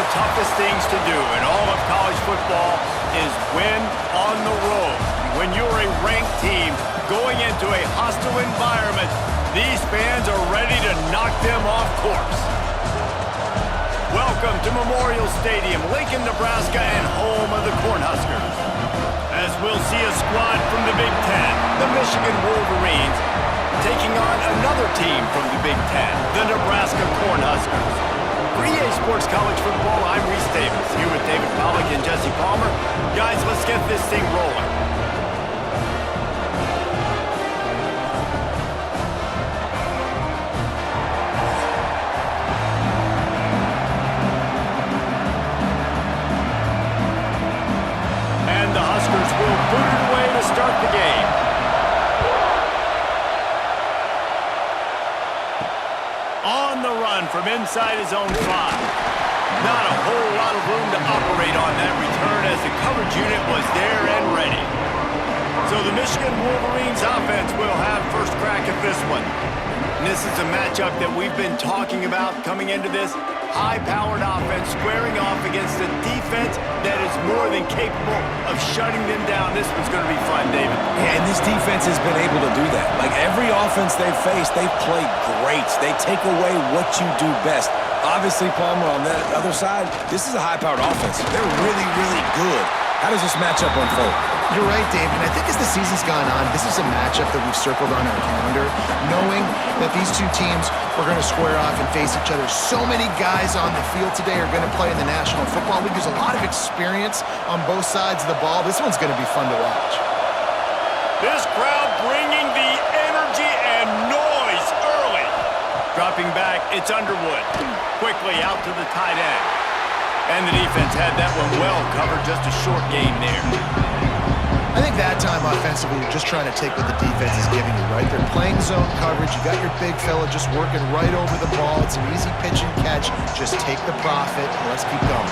the toughest things to do in all of college football is win on the road. When you're a ranked team going into a hostile environment, these fans are ready to knock them off course. Welcome to Memorial Stadium, Lincoln, Nebraska, and home of the Cornhuskers. As we'll see a squad from the Big Ten, the Michigan Wolverines, taking on another team from the Big Ten, the Nebraska Cornhuskers. For EA Sports College Football, I'm Reese Davis, here with David Pollack and Jesse Palmer. Guys, let's get this thing rolling. And the Huskers will boot it away to start the game. On the run from inside his own 5. Not a whole lot of room to operate on that return as the coverage unit was there and ready. So the Michigan Wolverines offense will have first crack at this one. And this is a matchup that we've been talking about coming into this. High-powered offense squaring off against a defense that is more than capable of shutting them down. This one's going to be fun, David. Yeah, and this defense has been able to do that. Like every offense they've faced, they've played great. They take away what you do best. Obviously, Palmer, on the other side, this is a high-powered offense. They're really, really good. How does this matchup unfold? You're right, David. And I think as the season's gone on, this is a matchup that we've circled on our calendar, knowing that these two teams are going to square off and face each other. So many guys on the field today are going to play in the National Football League. There's a lot of experience on both sides of the ball. This one's going to be fun to watch. This crowd bringing the energy and noise early. Dropping back, it's Underwood. Quickly out to the tight end. And the defense had that one well covered, just a short game there. I think that time offensively, you're just trying to take what the defense is giving you, right? They're playing zone coverage. You got your big fella just working right over the ball. It's an easy pitch and catch. Just take the profit and let's keep going.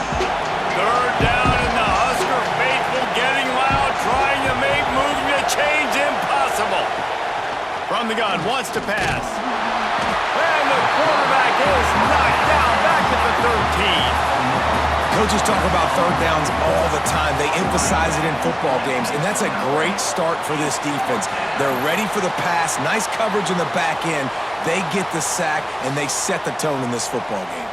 Third down and the Husker faithful getting loud, trying to make moving the chains impossible. From the gun, wants to pass. And the quarterback is knocked down back at the 13. Coaches talk about third downs all the time. They emphasize it in football games, and that's a great start for this defense. They're ready for the pass, nice coverage in the back end. They get the sack, and they set the tone in this football game.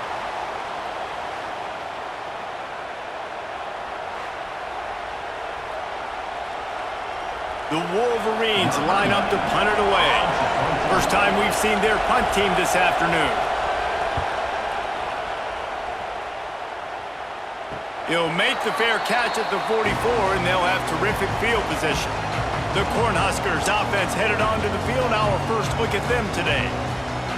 The Wolverines line up to punt it away. First time we've seen their punt team this afternoon. He'll make the fair catch at the 44, and they'll have terrific field position. The Cornhuskers offense headed onto the field. Now our first look at them today.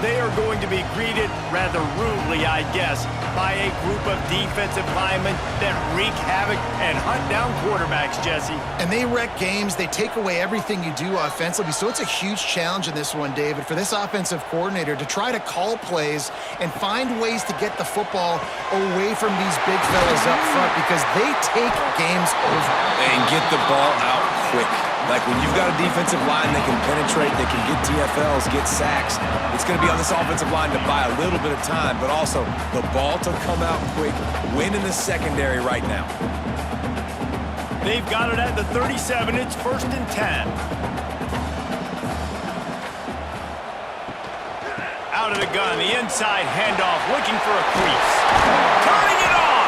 They are going to be greeted rather rudely, I guess, by a group of defensive linemen that wreak havoc and hunt down quarterbacks, Jesse. And they wreck games. They take away everything you do offensively. So it's a huge challenge in this one, David, for this offensive coordinator to try to call plays and find ways to get the football away from these big fellas up front because they take games over. And get the ball out quick. Like when you've got a defensive line that can penetrate, that can get TFLs, get sacks, it's going to be on this offensive line to buy a little bit of time, but also the ball to come out quick, win in the secondary right now. They've got it at the 37. It's 1st and 10. Out of the gun, the inside handoff, looking for a crease. Turning it on!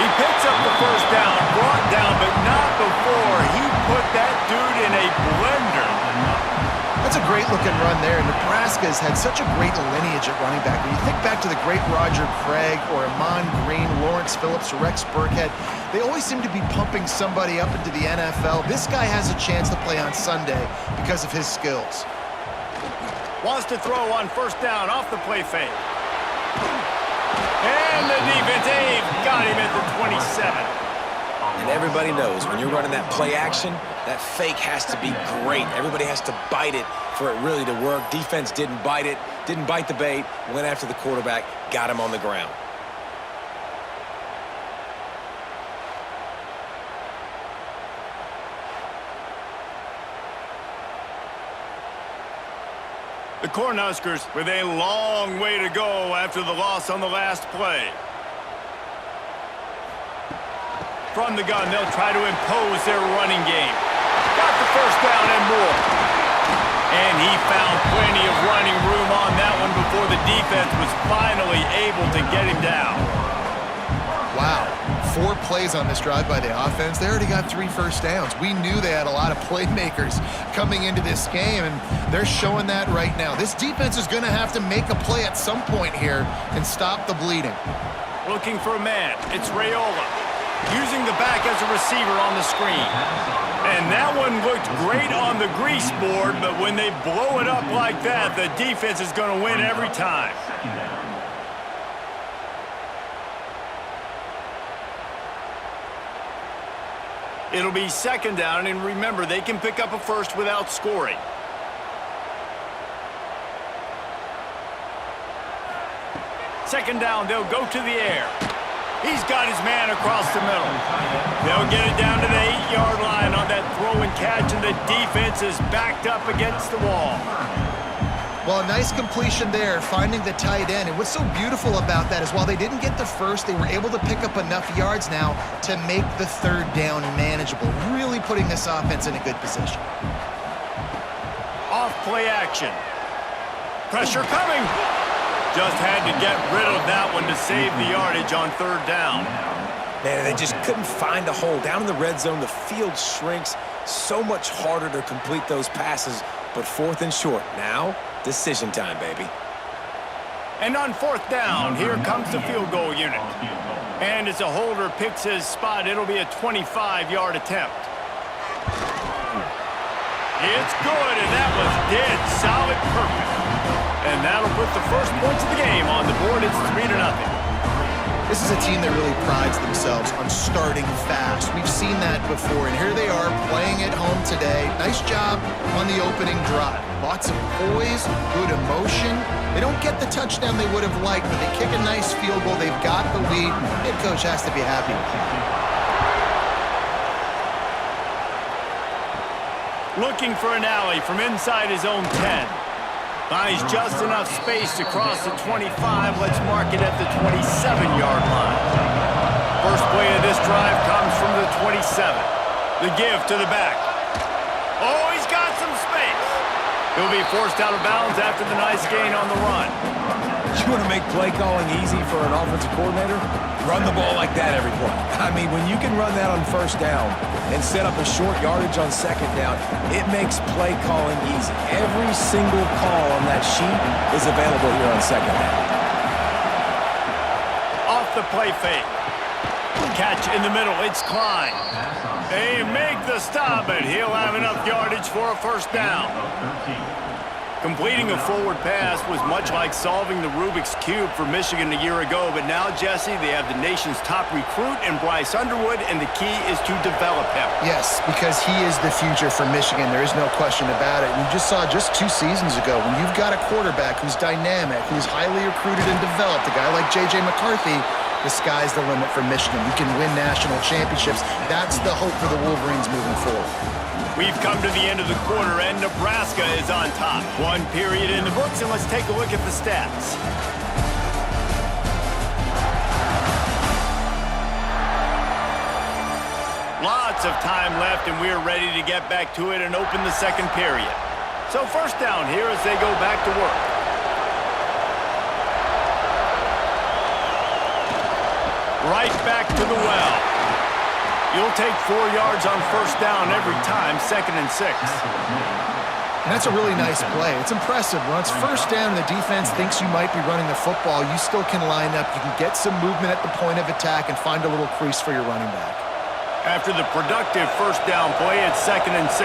He picks up the first down, brought down, but not before he put that dude in a blender. That's a great-looking run there. Nebraska has had such a great lineage at running back. When you think back to the great Roger Craig or Amon Green, Lawrence Phillips, or Rex Burkhead, they always seem to be pumping somebody up into the NFL. This guy has a chance to play on Sunday because of his skills. Wants to throw on first down off the play fake. And the defense, got him at the 27. And everybody knows when you're running that play action, that fake has to be great. Everybody has to bite it for it really to work. Defense didn't bite it, didn't bite the bait, went after the quarterback, got him on the ground. The Cornhuskers with a long way to go after the loss on the last play. From the gun, they'll try to impose their running game. Got the first down and more. And he found plenty of running room on that one before the defense was finally able to get him down. Wow. 4 plays on this drive by the offense. They already got 3 first downs. We knew they had a lot of playmakers coming into this game, and they're showing that right now. This defense is going to have to make a play at some point here and stop the bleeding. Looking for a man. It's Raiola. Using the back as a receiver on the screen. And that one looked great on the grease board, but when they blow it up like that, the defense is going to win every time. It'll be second down, and remember, they can pick up a first without scoring. Second down, they'll go to the air. He's got his man across the middle. They'll get it down to the 8-yard line on that throw and catch, and the defense is backed up against the wall. Well, a nice completion there, finding the tight end. And what's so beautiful about that is while they didn't get the first, they were able to pick up enough yards now to make the third down manageable, really putting this offense in a good position. Off play action. Pressure coming. Just had to get rid of that one to save the yardage on third down. Man, they just couldn't find a hole. Down in the red zone, the field shrinks. So much harder to complete those passes, but fourth and short. Now, decision time, baby. And on fourth down, here comes the field goal unit. And as a holder picks his spot, it'll be a 25-yard attempt. It's good, and that was dead solid perfect. And that'll put the first points of the game on the board. It's 3-0. This is a team that really prides themselves on starting fast. We've seen that before, and here they are playing at home today. Nice job on the opening drive. Lots of poise, good emotion. They don't get the touchdown they would have liked, but they kick a nice field goal. They've got the lead. Head coach has to be happy with that. Looking for an alley from inside his own 10. Finds just enough space to cross the 25. Let's mark it at the 27-yard line. First play of this drive comes from the 27. The give to the back. Oh, he's got some space. He'll be forced out of bounds after the nice gain on the run. You want to make play calling easy for an offensive coordinator? Run the ball like that every play. I mean, when you can run that on first down and set up a short yardage on second down, it makes play calling easy. Every single call on that sheet is available here on second down. Off the play fake. Catch in the middle. It's Klein. They make the stop, but he'll have enough yardage for a first down. Completing a forward pass was much like solving the Rubik's Cube for Michigan a year ago, but now, Jesse, they have the nation's top recruit in Bryce Underwood, and the key is to develop him. Yes, because he is the future for Michigan. There is no question about it. You just saw just 2 seasons ago when you've got a quarterback who's dynamic, who's highly recruited and developed, a guy like J.J. McCarthy, the sky's the limit for Michigan. We can win national championships. That's the hope for the Wolverines moving forward. We've come to the end of the quarter, and Nebraska is on top. 1 period in the books, and let's take a look at the stats. Lots of time left, and we're ready to get back to it and open the second period. So first down here as they go back to work. Right back to the well. You'll take 4 yards on first down every time, 2nd and 6. And that's a really nice play. It's impressive. When it's first down and the defense thinks you might be running the football, you still can line up. You can get some movement at the point of attack and find a little crease for your running back. After the productive first down play, it's 2nd and 6.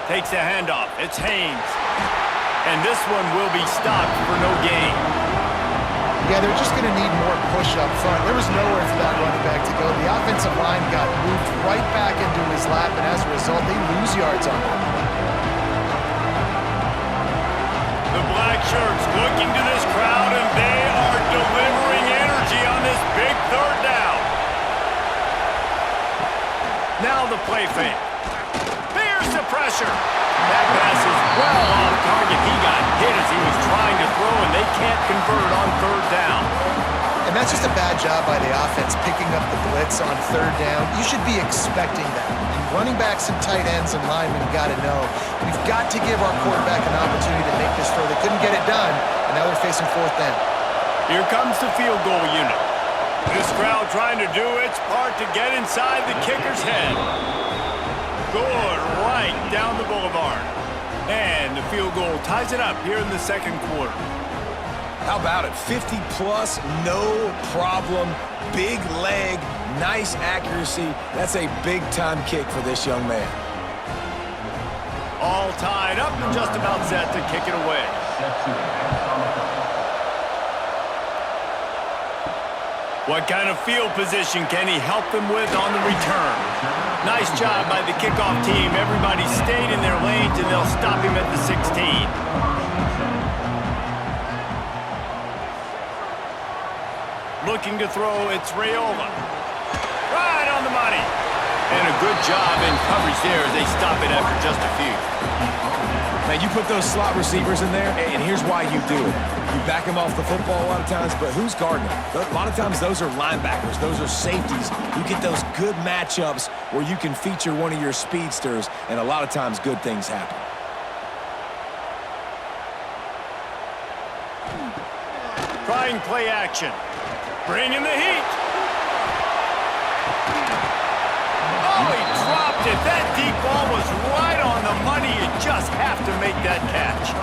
Takes a handoff. It's Haynes. And this one will be stopped for no gain. Yeah, they're just going to need more push up front. There was nowhere for that running back to go. The offensive line got moved right back into his lap, and as a result, they lose yards on him. The black shirts looking to this crowd, and they are delivering energy on this big third down. Now the play fake. There's the pressure. That pass is well off target. He got hit as he was trying to throw, and they can't convert on third down. And that's That's just a bad job by the offense picking up the blitz on third down. You should be expecting that. And running backs and tight ends and linemen got to know we've got to give our quarterback an opportunity to make this throw. They couldn't get it done, and now they're facing fourth down. Here comes the field goal unit. This crowd trying to do its part to get inside the kicker's head. Good right down the boulevard. And the field goal ties it up here in the second quarter. How about it? 50-plus, no problem. Big leg, nice accuracy. That's a big-time kick for this young man. All tied up and just about set to kick it away. What kind of field position can he help them with on the return? Nice job by the kickoff team. Everybody stayed in their lanes, and they'll stop him at the 16. Looking to throw, it's Raiola. Right on the money. And a good job in coverage there as they stop it after just a few. Now, you put those slot receivers in there, and here's why you do it. You back them off the football a lot of times, but who's guarding them? A lot of times, those are linebackers. Those are safeties. You get those good matchups where you can feature one of your speedsters, and a lot of times, good things happen. Trying play action. Bringing the heat. Oh, he dropped it. That deep ball was right on the money. You just have to make that catch.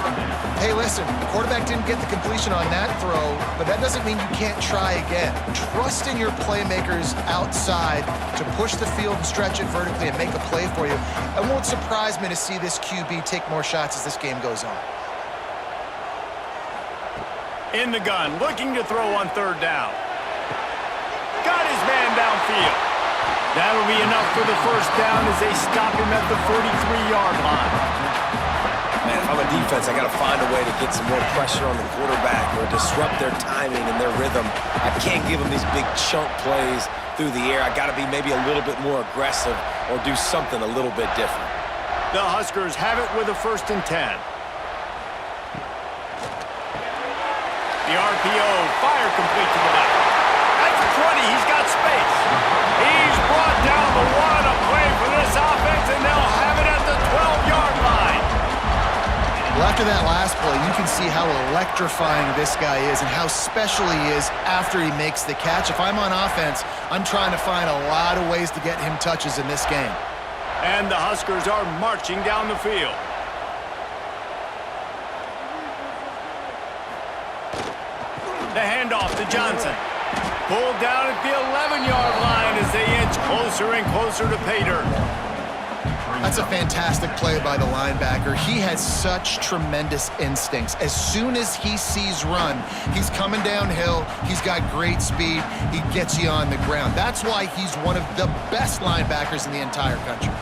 Hey, listen, the quarterback didn't get the completion on that throw, but that doesn't mean you can't try again. Trust in your playmakers outside to push the field and stretch it vertically and make a play for you. It won't surprise me to see this QB take more shots as this game goes on. In the gun, looking to throw on third down. Got his man downfield. That'll be enough for the first down as they stop him at the 43-yard line. Man, if I'm a defense, I got to find a way to get some more pressure on the quarterback or disrupt their timing and their rhythm. I can't give them these big chunk plays through the air. I got to be maybe a little bit more aggressive or do something a little bit different. The Huskers have it with a 1st and 10. The RPO, fire complete to the left. That's 20, he's got space. He's brought down the one, a play for this offense, and they'll have it at the 12-yard line. Well, after that last play, you can see how electrifying this guy is and how special he is after he makes the catch. If I'm on offense, I'm trying to find a lot of ways to get him touches in this game. And the Huskers are marching down the field. The handoff to Johnson. Pulled down at the 11-yard line as they inch closer and closer to pay dirt. That's a fantastic play by the linebacker. He has such tremendous instincts. As soon as he sees run, he's coming downhill. He's got great speed. He gets you on the ground. That's why he's one of the best linebackers in the entire country.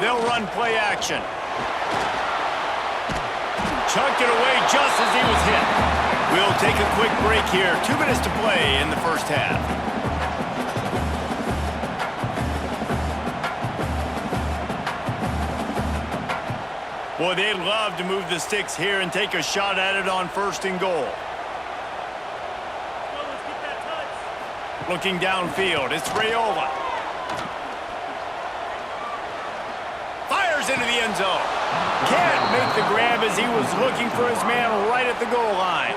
They'll run play action. Chunked it away just as he was hit. We'll take a quick break here. 2 minutes to play in the first half. Boy, they'd love to move the sticks here and take a shot at it on 1st and goal. Looking downfield, it's Raiola. Fires into the end zone. Can't make the grab as he was looking for his man right at the goal line.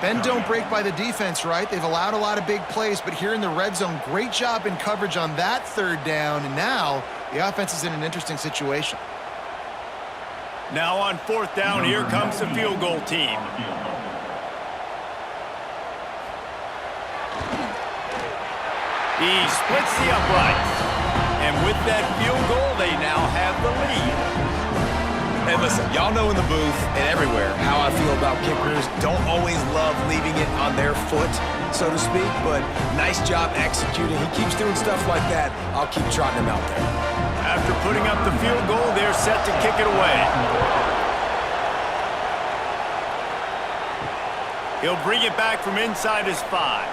Bend don't break by the defense, right? They've allowed a lot of big plays, but here in the red zone, great job in coverage on that 3rd down, and now the offense is in an interesting situation. Now on 4th down, here comes the field goal team. He splits the uprights. And with that field goal, they now have the lead. Hey, listen, y'all know in the booth and everywhere how I feel about kickers. Don't always love leaving it on their foot, so to speak, but nice job executing. He keeps doing stuff like that. I'll keep trotting him out there. After putting up the field goal, they're set to kick it away. He'll bring it back from inside his 5.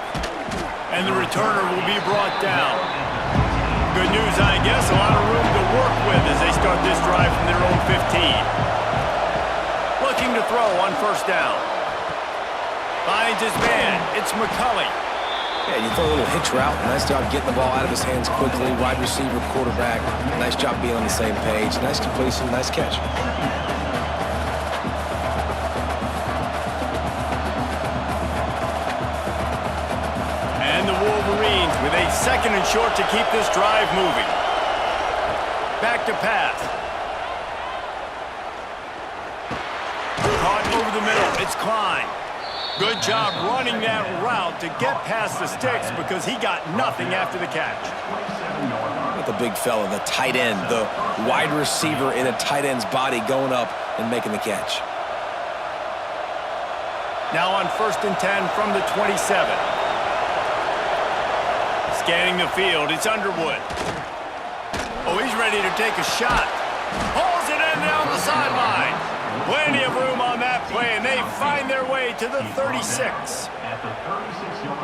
And the returner will be brought down. Good news, I guess. A lot of room to work with as they start this drive from their own 15. Looking to throw on 1st down. Finds his man. It's McCulley. Yeah, you throw a little hitch route. Nice job getting the ball out of his hands quickly. Wide receiver, quarterback. Nice job being on the same page. Nice completion, nice catch. And the Wolverines with a 2nd and short to keep this drive moving. Back to pass. Caught over the middle. It's Klein. Good job running that route to get past the sticks because he got nothing after the catch. The big fella, the tight end, the wide receiver in a tight end's body going up and making the catch. Now on 1st and 10 from the 27. Scanning the field, it's Underwood. Oh, he's ready to take a shot. Pulls it in down the sideline. Plenty of room on that play, and they find their way to the 36.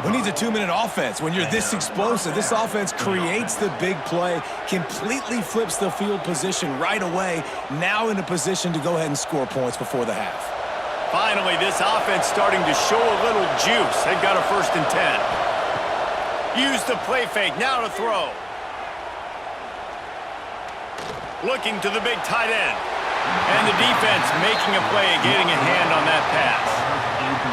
Who needs a 2-minute offense? When you're this explosive, this offense creates the big play, completely flips the field position right away, now in a position to go ahead and score points before the half. Finally, this offense starting to show a little juice. They've got a 1st and 10. Use the play fake, now to throw. Looking to the big tight end. And the defense making a play, getting a hand on that pass.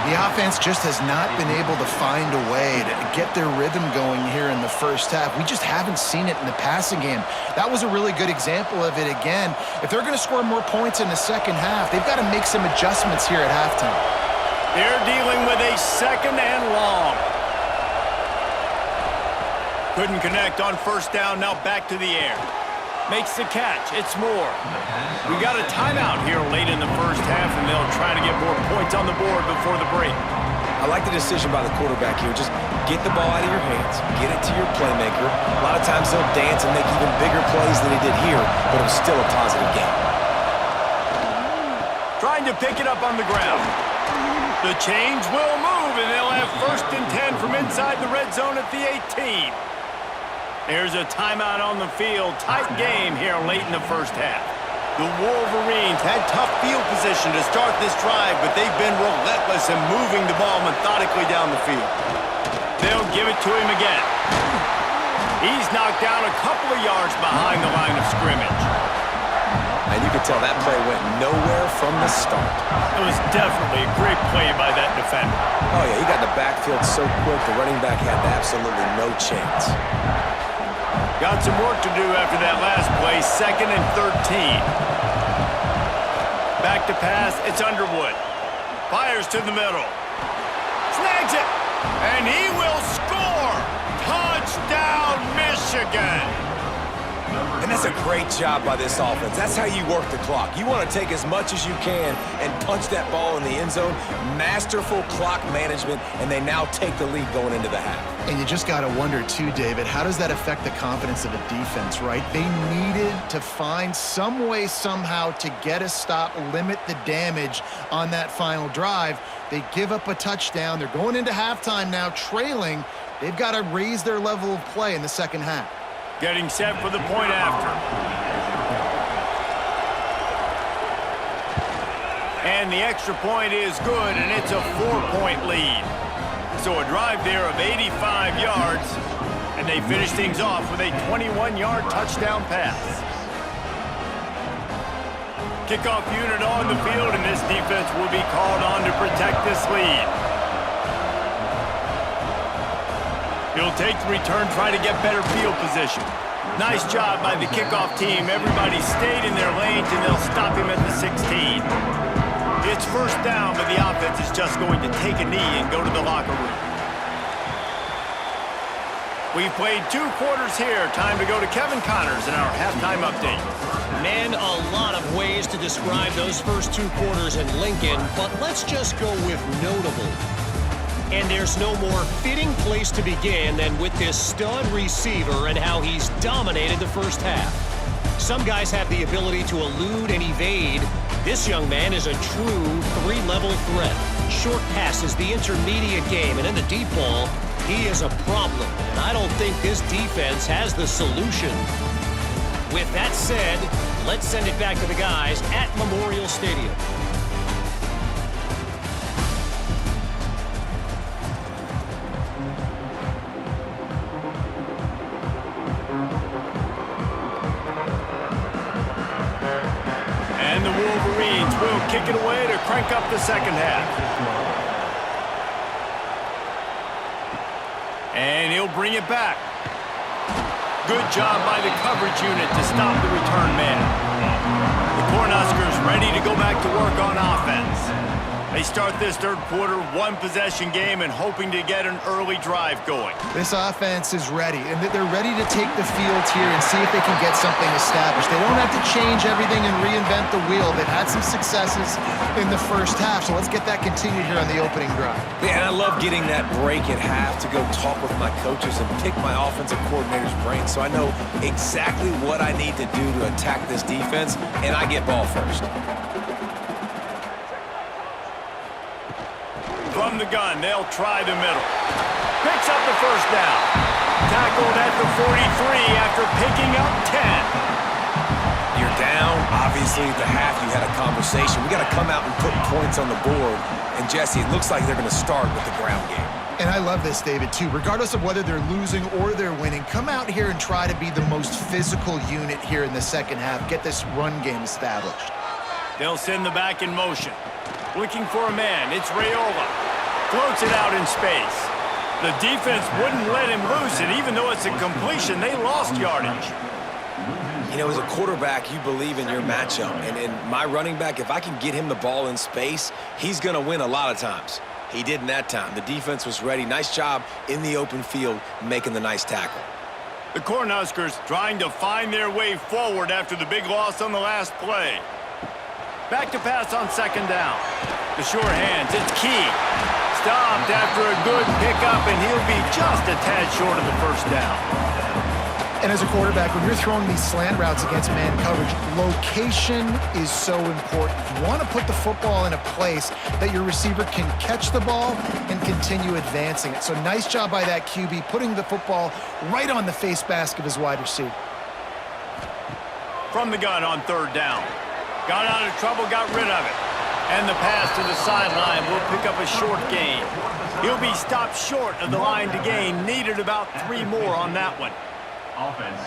The offense just has not been able to find a way to get their rhythm going here in the first half. We just haven't seen it in the passing game. That was a really good example of it again. If they're going to score more points in the second half, they've got to make some adjustments here at halftime. They're dealing with a 2nd and long. Couldn't connect on 1st down, now back to the air. Makes the catch. It's Moore. We got a timeout here late in the first half, and they'll try to get more points on the board before the break. I like the decision by the quarterback here. Just get the ball out of your hands. Get it to your playmaker. A lot of times they'll dance and make even bigger plays than he did here, but it was still a positive game. Trying to pick it up on the ground. The chains will move, and they'll have 1st and 10 from inside the red zone at the 18. There's a timeout on the field. Tight game here late in the first half. The Wolverines had tough field position to start this drive, but they've been relentless in moving the ball methodically down the field. They'll give it to him again. He's knocked down a couple of yards behind the line of scrimmage. And you can tell that play went nowhere from the start. It was definitely a great play by that defender. Oh, yeah, he got in the backfield so quick, the running back had absolutely no chance. Got some work to do after that last play, 2nd and 13. Back to pass, it's Underwood. Fires to the middle. Snags it, and he will score! Touchdown, Michigan! And that's a great job by this offense. That's how you work the clock. You want to take as much as you can and punch that ball in the end zone. Masterful clock management, and they now take the lead going into the half. And you just got to wonder, too, David, how does that affect the confidence of a defense, right? They needed to find some way, somehow, to get a stop, limit the damage on that final drive. They give up a touchdown. They're going into halftime now, trailing. They've got to raise their level of play in the second half. Getting set for the point after. And the extra point is good, and it's a 4-point lead. So a drive there of 85 yards, and they finish things off with a 21-yard touchdown pass. Kickoff unit on the field, and this defense will be called on to protect this lead. He'll take the return, try to get better field position. Nice job by the kickoff team. Everybody stayed in their lanes, and they'll stop him at the 16. It's 1st down, but the offense is just going to take a knee and go to the locker room. We've played 2 quarters here. Time to go to Kevin Connors in our halftime update. Man, a lot of ways to describe those first 2 quarters in Lincoln, but let's just go with notable. And there's no more fitting place to begin than with this stud receiver and how he's dominated the first half. Some guys have the ability to elude and evade. This young man is a true 3-level threat. Short passes, the intermediate game, and in the deep ball, he is a problem. And I don't think this defense has the solution. With that said, let's send it back to the guys at Memorial Stadium. And the Wolverines will kick it away to crank up the second half. And he'll bring it back. Good job by the coverage unit to stop the return man. The Cornhuskers ready to go back to work on offense. They start this third quarter one-possession game and hoping to get an early drive going. This offense is ready, and they're ready to take the field here and see if they can get something established. They don't have to change everything and reinvent the wheel. They've had some successes in the first half, so let's get that continued here on the opening drive. Yeah, and I love getting that break at half to go talk with my coaches and pick my offensive coordinator's brain so I know exactly what I need to do to attack this defense, and I get ball first. From the gun, they'll try the middle. Picks up the first down. Tackled at the 43 after picking up 10. You're down. Obviously, at the half, you had a conversation. We got to come out and put points on the board. And, Jesse, it looks like they're going to start with the ground game. And I love this, David, too. Regardless of whether they're losing or they're winning, come out here and try to be the most physical unit here in the second half. Get this run game established. They'll send the back in motion. Looking for a man. It's Raiola. Floats it out in space. The defense wouldn't let him loose, and even though it's a completion, they lost yardage. You know, as a quarterback, you believe in your matchup. And my running back, if I can get him the ball in space, he's going to win a lot of times. He didn't that time. The defense was ready. Nice job in the open field making the nice tackle. The Cornhuskers trying to find their way forward after the big loss on the last play. Back to pass on second down. The sure hands, it's Key. Stopped after a good pickup, and he'll be just a tad short of the first down. And as a quarterback, when you're throwing these slant routes against man coverage, location is so important. You want to put the football in a place that your receiver can catch the ball and continue advancing it. So nice job by that QB, putting the football right on the face mask of his wide receiver. From the gun on third down. Got out of trouble, got rid of it. And the pass to the sideline will pick up a short gain. He'll be stopped short of the line to gain. Needed about 3 more on that one.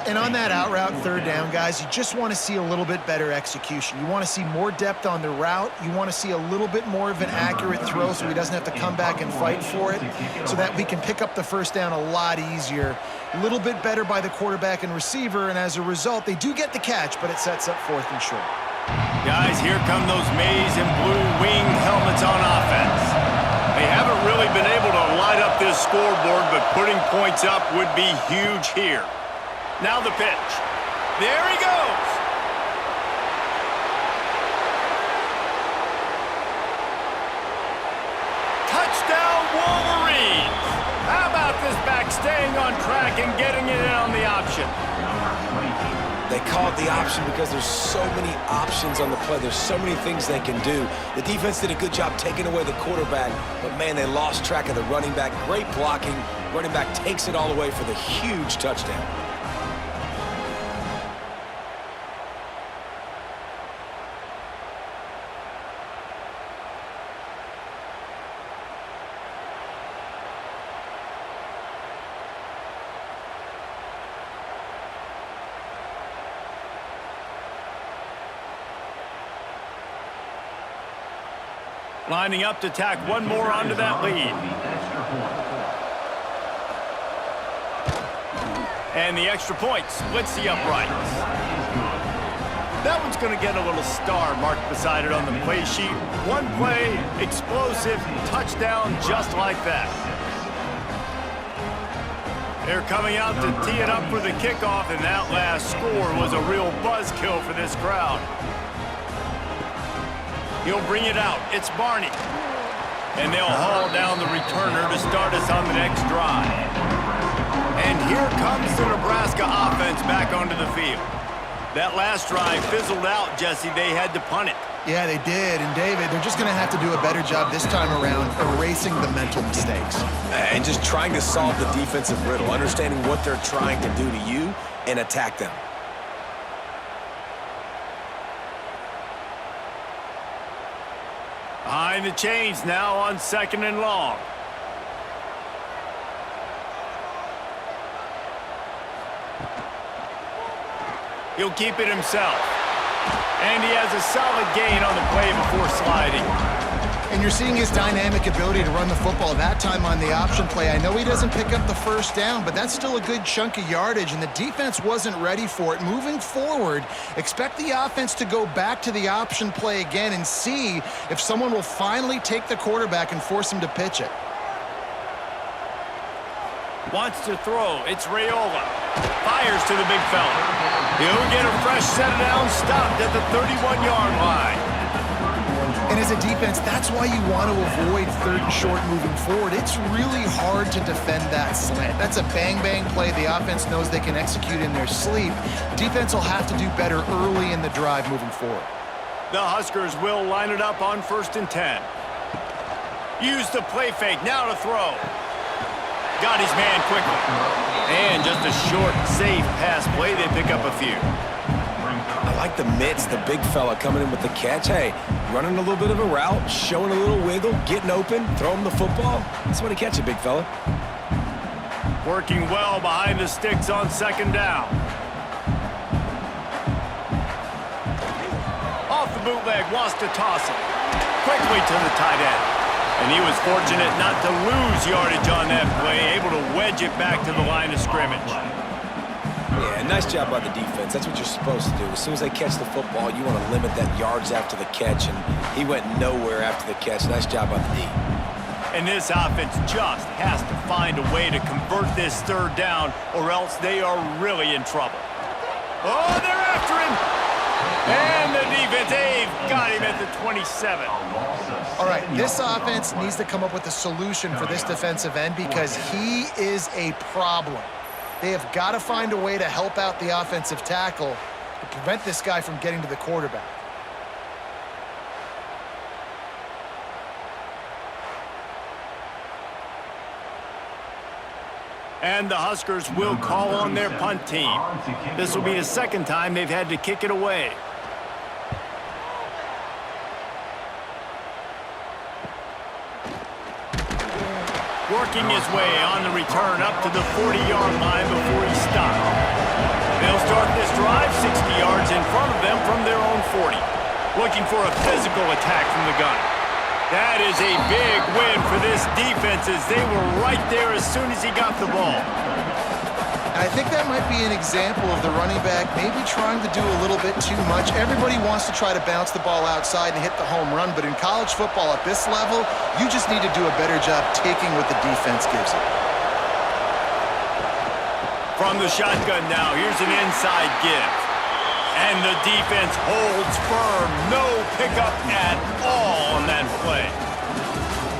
And on that out route, third down, guys, you just want to see a little bit better execution. You want to see more depth on the route. You want to see a little bit more of an accurate throw so he doesn't have to come back and fight for it, so that we can pick up the first down a lot easier. A little bit better by the quarterback and receiver, and as a result, they do get the catch, but it sets up 4th and short. Guys, here come those maize and blue winged helmets on offense. They haven't really been able to light up this scoreboard, but putting points up would be huge here. Now the pitch. There he goes. Touchdown, Wolverines. How about this back staying on track and getting it in on the option? They call it the option because there's so many options on the play. There's so many things they can do. The defense did a good job taking away the quarterback, but, man, they lost track of the running back. Great blocking. Running back takes it all away for the huge touchdown. Lining up to tack one more onto that lead. And the extra point splits the uprights. That one's going to get a little star marked beside it on the play sheet. One play, explosive, touchdown just like that. They're coming out to tee it up for the kickoff, and that last score was a real buzzkill for this crowd. He'll bring it out. It's Barney. And they'll haul down the returner to start us on the next drive. And here comes the Nebraska offense back onto the field. That last drive fizzled out, Jesse. They had to punt it. Yeah, they did. And, David, they're just going to have to do a better job this time around erasing the mental mistakes. And just trying to solve the defensive riddle, understanding what they're trying to do to you and attack them. Behind the chains now on 2nd and long. He'll keep it himself. And he has a solid gain on the play before sliding. And you're seeing his dynamic ability to run the football. That time on the option play, I know he doesn't pick up the first down, but that's still a good chunk of yardage, and the defense wasn't ready for it. Moving forward, expect the offense to go back to the option play again and see if someone will finally take the quarterback and force him to pitch it. Wants to throw. It's Raiola. Fires to the big fella. He'll get a fresh set down, stopped at the 31-yard line. And as a defense, that's why you want to avoid third and short moving forward. It's really hard to defend that slant. That's a bang-bang play the offense knows they can execute in their sleep. Defense will have to do better early in the drive moving forward. The Huskers will line it up on 1st and 10. Use the play fake. Now to throw. Got his man quickly. And just a short, safe pass play. They pick up a few. I like the mitts, the big fella coming in with the catch. Hey, running a little bit of a route, showing a little wiggle, getting open, throw him the football. That's when he catch it, big fella. Working well behind the sticks on 2nd down. Off the bootleg, wants to toss it. Quickly to the tight end. And he was fortunate not to lose yardage on that play, able to wedge it back to the line of scrimmage. Yeah, nice job by the defense. That's what you're supposed to do. As soon as they catch the football, you want to limit that yards after the catch, and he went nowhere after the catch. Nice job by the D. And this offense just has to find a way to convert this 3rd down, or else they are really in trouble. Oh, they're after him! And the defense, they've got him at the 27. All right, this offense needs to come up with a solution for this defensive end because he is a problem. They have got to find a way to help out the offensive tackle to prevent this guy from getting to the quarterback. And the Huskers will call on their punt team. This will be the 2nd time they've had to kick it away. Working his way on the return up to the 40-yard line before he stopped. They'll start this drive 60 yards in front of them from their own 40. Looking for a physical attack from the gun. That is a big win for this defense as they were right there as soon as he got the ball. And I think that might be an example of the running back maybe trying to do a little bit too much. Everybody wants to try to bounce the ball outside and hit the home run, but in college football at this level, you just need to do a better job taking what the defense gives you. From the shotgun now, here's an inside give. And the defense holds firm. No pickup at all on that play.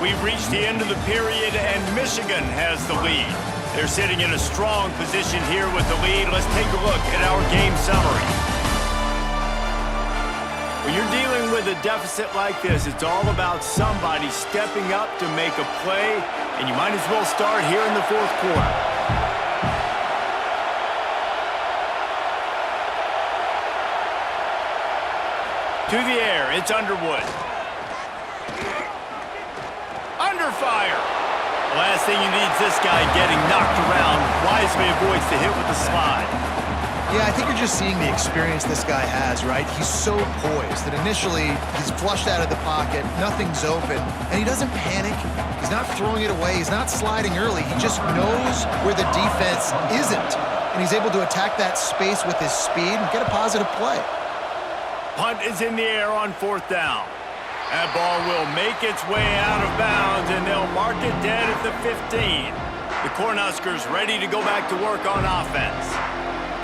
We've reached the end of the period, and Michigan has the lead. They're sitting in a strong position here with the lead. Let's take a look at our game summary. When you're dealing with a deficit like this, it's all about somebody stepping up to make a play, and you might as well start here in the 4th quarter. To the air, it's Underwood. Under fire. The last thing you need is this guy getting knocked around. Wisely avoids the hit with the slide. Yeah, I think you're just seeing the experience this guy has, right? He's so poised that initially he's flushed out of the pocket, nothing's open, and he doesn't panic. He's not throwing it away. He's not sliding early. He just knows where the defense isn't, and he's able to attack that space with his speed and get a positive play. Punt is in the air on 4th down. That ball will make its way out of bounds, and they'll mark it dead at the 15. The Cornhuskers ready to go back to work on offense.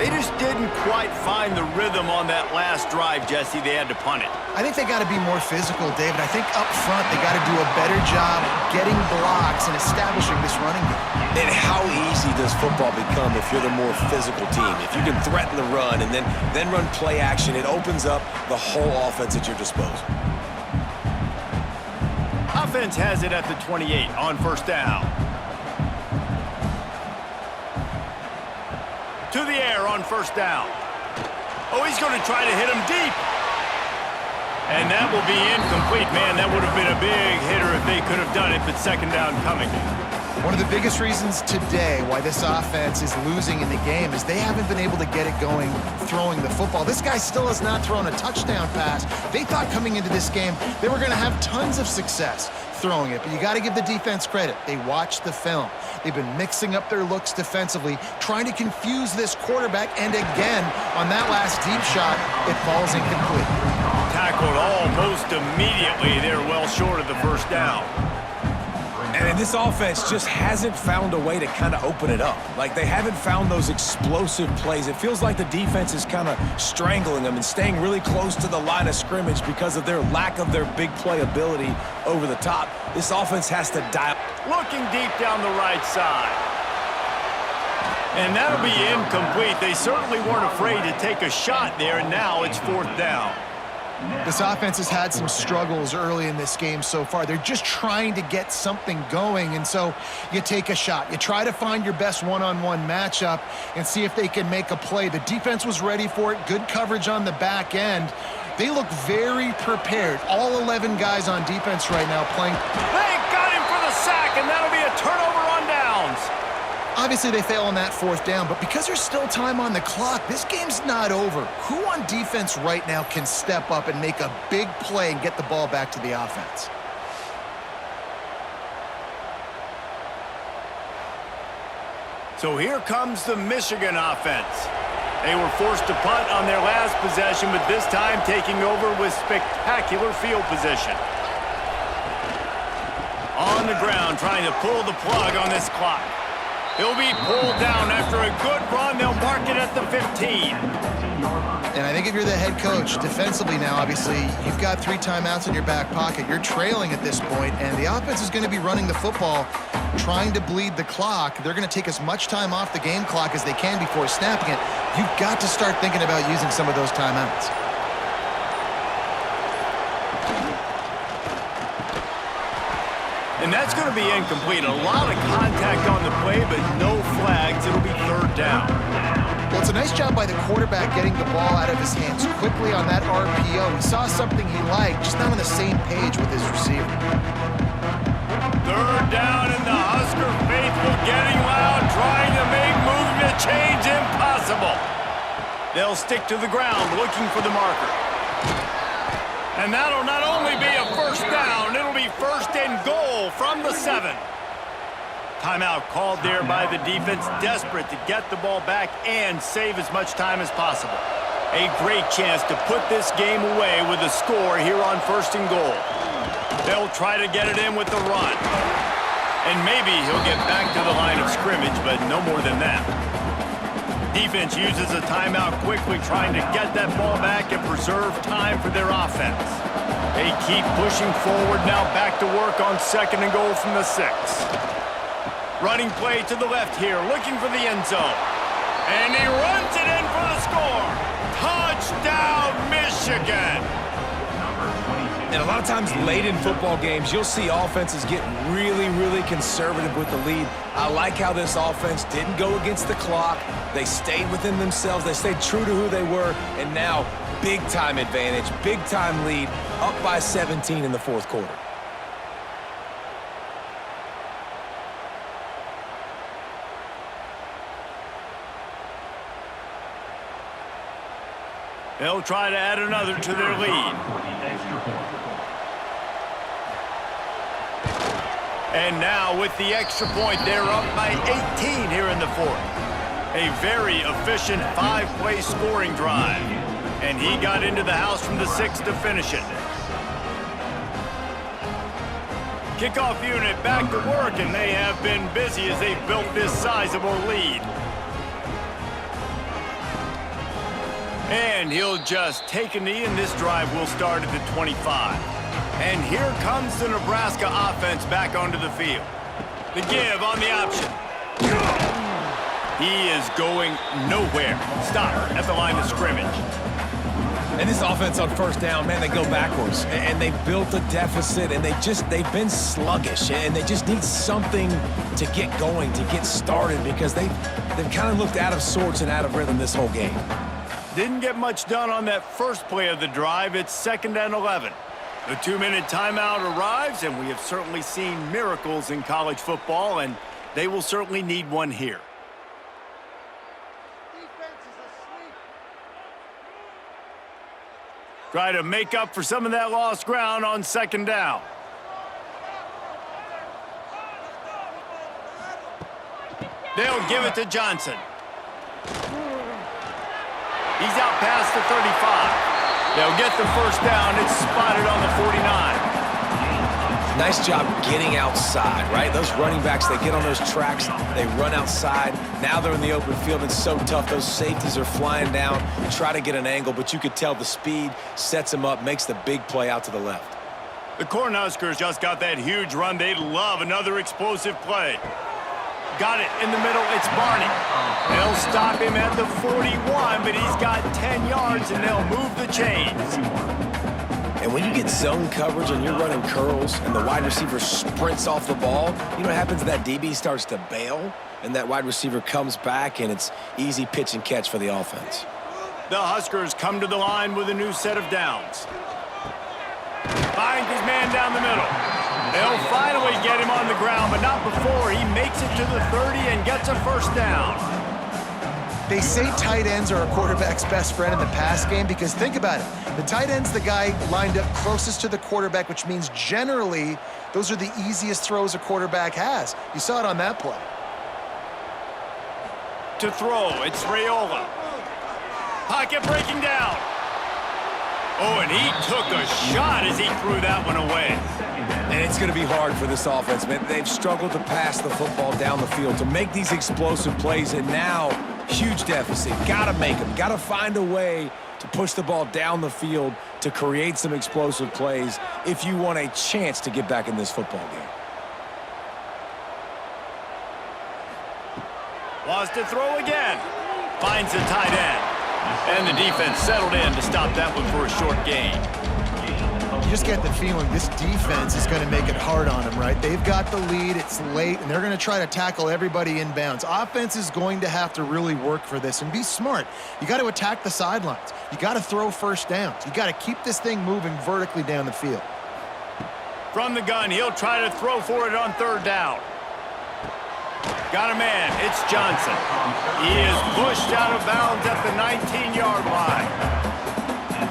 They just didn't quite find the rhythm on that last drive, Jesse. They had to punt it. I think they got to be more physical, David. I think up front they got to do a better job getting blocks and establishing this running game. And how easy does football become if you're the more physical team? If you can threaten the run and then run play action, it opens up the whole offense at your disposal. Offense has it at the 28 on 1st down. To the air on 1st down. Oh, he's going to try to hit him deep. And that will be incomplete. Man, that would have been a big hitter if they could have done it, but 2nd down coming. One of the biggest reasons today why this offense is losing in the game is they haven't been able to get it going throwing the football. This guy still has not thrown a touchdown pass. They thought coming into this game they were going to have tons of success throwing it, but you got to give the defense credit. They watched the film. They've been mixing up their looks defensively, trying to confuse this quarterback, and again, on that last deep shot, it falls incomplete. Tackled almost immediately. They're well short of the first down. And this offense just hasn't found a way to kind of open it up. Like, they haven't found those explosive plays. It feels like the defense is kind of strangling them and staying really close to the line of scrimmage because of their lack of their big play ability over the top. This offense has to dial. Looking deep down the right side. And that'll be incomplete. They certainly weren't afraid to take a shot there, and now it's fourth down. This offense has had some struggles early in this game so far. They're just trying to get something going, and so you take a shot. You try to find your best one-on-one matchup and see if they can make a play. The defense was ready for it. Good coverage on the back end. They look very prepared. All 11 guys on defense right now playing. They got him for the sack, and that'll be a turnover on downs. Obviously, they fail on that fourth down, but because there's still time on the clock, this game's not over. Who on defense right now can step up and make a big play and get the ball back to the offense? So here comes the Michigan offense. They were forced to punt on their last possession, but this time taking over with spectacular field position. On the ground, trying to pull the plug on this clock. He'll be pulled down after a good run. They'll mark it at the 15. And I think if you're the head coach, defensively now, obviously, you've got 3 timeouts in your back pocket. You're trailing at this point, and the offense is going to be running the football, trying to bleed the clock. They're going to take as much time off the game clock as they can before snapping it. You've got to start thinking about using some of those timeouts. And that's going to be incomplete. A lot of contact on the play, but no flags. It'll be third down. Well, it's a nice job by the quarterback getting the ball out of his hands quickly on that RPO. He saw something he liked, just not on the same page with his receiver. Third down, and the Husker faithful getting loud, trying to make movement change impossible. They'll stick to the ground, looking for the marker. And that'll not only be a first down, it'll be first and goal from the 7. Timeout called there by the defense, desperate to get the ball back and save as much time as possible. A great chance to put this game away with a score here on first and goal. They'll try to get it in with the run. And maybe he'll get back to the line of scrimmage, but no more than that. Defense uses a timeout quickly, trying to get that ball back and preserve time for their offense. They keep pushing forward, now back to work on second and goal from the 6. Running play to the left here, looking for the end zone. And he runs it in for the score. Touchdown, Michigan! And a lot of times late in football games, you'll see offenses get really, really conservative with the lead. I like how this offense didn't go against the clock. They stayed within themselves. They stayed true to who they were. And now, big-time advantage, big-time lead, up by 17 in the fourth quarter. They'll try to add another to their lead. And now with the extra point, they're up by 18 here in the fourth. A very efficient 5-play scoring drive. And he got into the house from the 6 to finish it. Kickoff unit back to work, and they have been busy as they've built this sizable lead. And he'll just take a knee, and this drive will start at the 25. And here comes the Nebraska offense back onto the field. The give on the option. He is going nowhere. Stop at the line of scrimmage. And this offense on first down, man, they go backwards. And they built a deficit, and they've been sluggish. And they just need something to get going, to get started, because they've kind of looked out of sorts and out of rhythm this whole game. Didn't get much done on that first play of the drive. It's 2nd and 11. The 2-minute timeout arrives, and we have certainly seen miracles in college football, and They will certainly need one here. Try to make up for some of that lost ground on second down. They'll give it to Johnson. He's out past the 35. They'll get the first down. It's spotted on the 49. Nice job getting outside, right? Those running backs, they get on those tracks, they run outside. Now they're in the open field. It's so tough. Those safeties are flying down, try to get an angle, but you could tell the speed sets them up, makes the big play out to the left. The Cornhuskers just got that huge run. They'd love another explosive play. Got it in the middle. It's Barney. They'll stop him at the 41, but he's got 10 yards, and they'll move the chains. And when you get zone coverage and you're running curls and the wide receiver sprints off the ball, you know what happens? That DB starts to bail, and that wide receiver comes back, and it's easy pitch and catch for the offense. The Huskers come to the line with a new set of downs. Finds his man down the middle. They'll finally get him on the ground, but not before he makes it to the 30 and gets a first down. They say tight ends are a quarterback's best friend in the pass game because think about it. The tight end's the guy lined up closest to the quarterback, which means generally those are the easiest throws a quarterback has. You saw it on that play. To throw, it's Raiola. Pocket breaking down. Oh, and he took a shot as he threw that one away. And it's going to be hard for this offense, man. They've struggled to pass the football down the field, to make these explosive plays, and now huge deficit. Got to make them. Got to find a way to push the ball down the field to create some explosive plays if you want a chance to get back in this football game. Wants to throw again. Finds the tight end. And the defense settled in to stop that one for a short gain. You just get the feeling this defense is going to make it hard on them, right? They've got the lead, it's late, and they're going to try to tackle everybody inbounds. Offense is going to have to really work for this and be smart. You got to attack the sidelines. You got to throw first downs. You got to keep this thing moving vertically down the field. From the gun, he'll try to throw for it on third down. Got a man. It's Johnson. He is pushed out of bounds at the 19-yard line.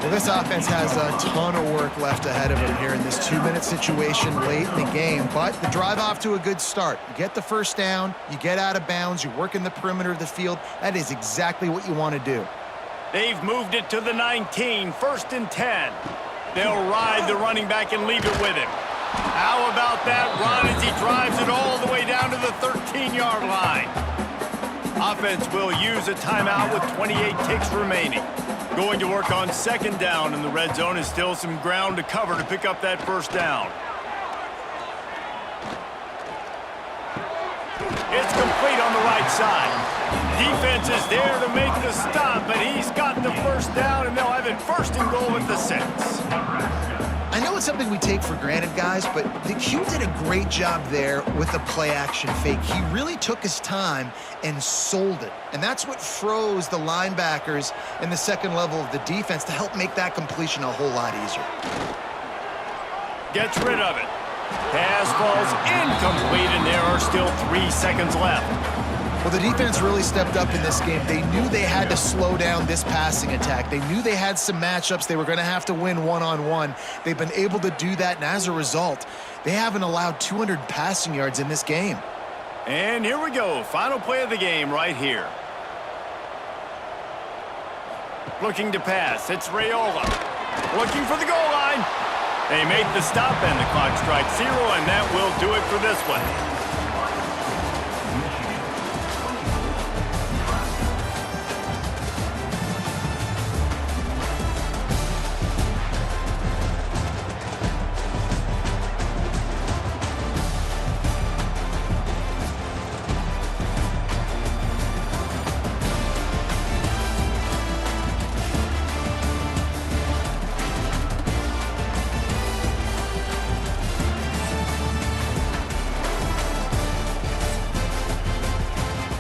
Well, this offense has a ton of work left ahead of them here in this 2-minute situation late in the game, but the drive off to a good start. You get the first down, you get out of bounds, you work in the perimeter of the field. That is exactly what you want to do. They've moved it to the 19, 1st and 10. They'll ride the running back and leave it with him. How about that run as he drives it all the way down to the 13-yard line? Offense will use a timeout with 28 ticks remaining. Going to work on second down, and the red zone is still some ground to cover to pick up that first down. It's complete on the right side. Defense is there to make the stop, but he's got the first down, and they'll have it 1st and goal at the 6. I know it's something we take for granted, guys, but the Q did a great job there with the play-action fake. He really took his time and sold it, and that's what froze the linebackers in the second level of the defense to help make that completion a whole lot easier. Gets rid of it. Pass falls incomplete, and there are still 3 seconds left. Well, the defense really stepped up in this game. They knew they had to slow down this passing attack. They knew they had some matchups they were going to have to win one-on-one. They've been able to do that, and as a result, they haven't allowed 200 passing yards in this game. And here we go. Final play of the game right here. Looking to pass. It's Raiola. Looking for the goal line. They make the stop, and the clock strikes 0, and that will do it for this one.